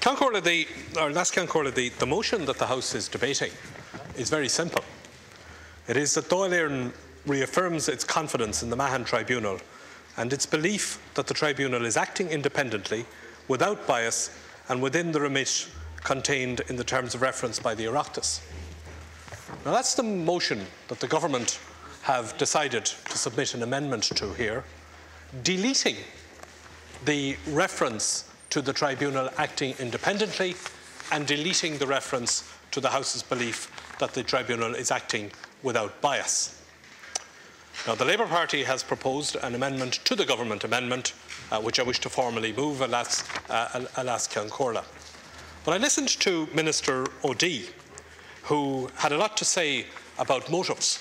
The motion that the House is debating is very simple. It is that Dáil Éireann reaffirms its confidence in the Mahon Tribunal and its belief that the Tribunal is acting independently, without bias and within the remit contained in the terms of reference by the Oireachtas. Now that's the motion that the Government have decided to submit an amendment to here, deleting the reference to the Tribunal acting independently and deleting the reference to the House's belief that the Tribunal is acting without bias. Now, the Labour Party has proposed an amendment to the Government amendment, which I wish to formally move, alas Ceann Comhairle. But I listened to Minister O'Dea, who had a lot to say about motives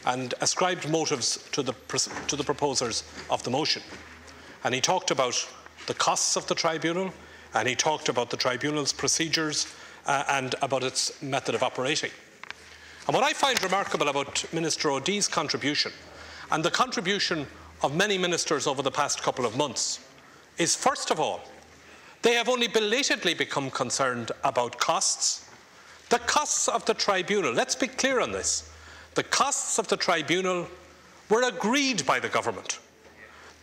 and ascribed motives to the proposers of the motion. And he talked about the costs of the Tribunal, and he talked about the Tribunal's procedures and about its method of operating. And what I find remarkable about Minister O'Dea's contribution, and the contribution of many ministers over the past couple of months, is, first of all, they have only belatedly become concerned about costs. The costs of the Tribunal, let's be clear on this, the costs of the Tribunal were agreed by the Government.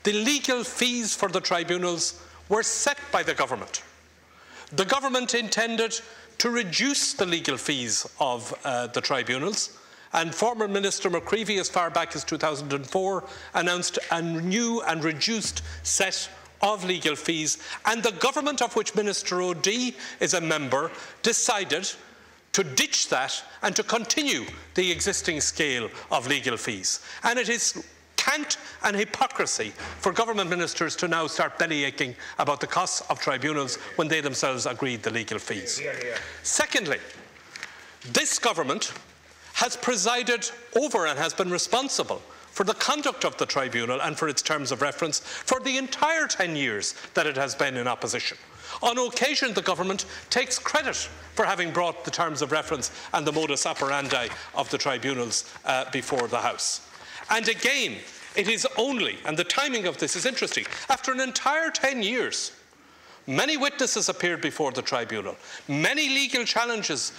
The legal fees for the tribunals were set by the Government. The Government intended to reduce the legal fees of the tribunals, and former Minister McCreevy, as far back as 2004, announced a new and reduced set of legal fees, and the Government of which Minister O'Dea is a member decided to ditch that and to continue the existing scale of legal fees. And it is cant and hypocrisy for government ministers to now start bellyaching about the costs of tribunals when they themselves agreed the legal fees. Secondly, this government has presided over and has been responsible for the conduct of the tribunal and for its terms of reference for the entire 10 years that it has been in opposition. On occasion, the government takes credit for having brought the terms of reference and the modus operandi of the tribunals before the House. And again, it is only, and the timing of this is interesting, after an entire 10 years, many witnesses appeared before the tribunal, many legal challenges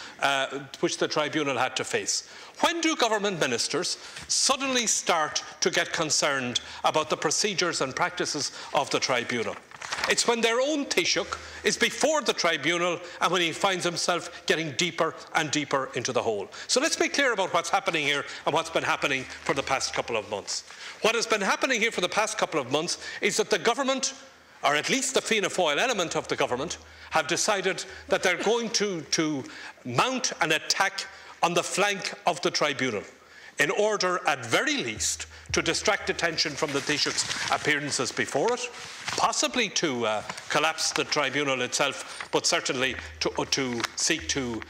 which the tribunal had to face. When do government ministers suddenly start to get concerned about the procedures and practices of the tribunal? It's when their own Taoiseach is before the tribunal and when he finds himself getting deeper and deeper into the hole. So let's be clear about what's happening here and what's been happening for the past couple of months. What has been happening here for the past couple of months is that the government, or at least the Fianna Fáil element of the government, have decided that they're going to mount an attack on the flank of the tribunal in order, at very least, to distract attention from the Taoiseach's appearances before it, possibly to collapse the tribunal itself, but certainly to seek to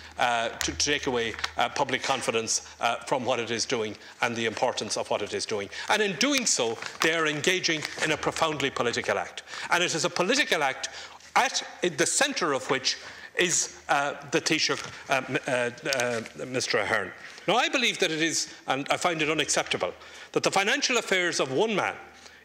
take away public confidence from what it is doing and the importance of what it is doing. And in doing so, they are engaging in a profoundly political act. And it is a political act at the centre of which is the Taoiseach, Mr. Ahern. Now, I believe that it is, and I find it unacceptable, that the financial affairs of one man,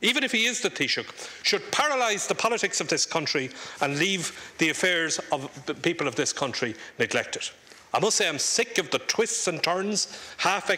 even if he is the Taoiseach, should paralyse the politics of this country and leave the affairs of the people of this country neglected. I must say I'm sick of the twists and turns, half